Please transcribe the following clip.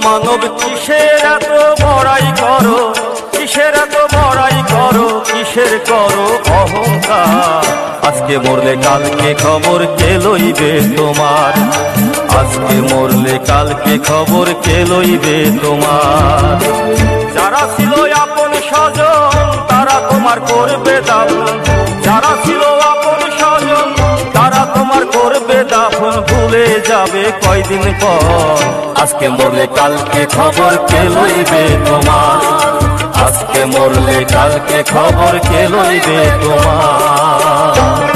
মানব কিসের এত বড়াই করো, কিসের এত বড়াই করো, কিসের করো অহংকার। আজকে মরলে কালকে খবর কে লইবে তোমার, আজকে মরলে কালকে খবর কে লইবে তোমার। যারা ছিল আপন স্বজন তারা তোমার করবে দাফন, যারা ছিল আপন স্বজন তারা তোমার করবে দাফন, ভুলে যাবে কয়দিন পর। আজকে মরলে কালকে খবর কে লইবে তোমার, আজকে মরলে কালকে খবর কে লইবে তোমার।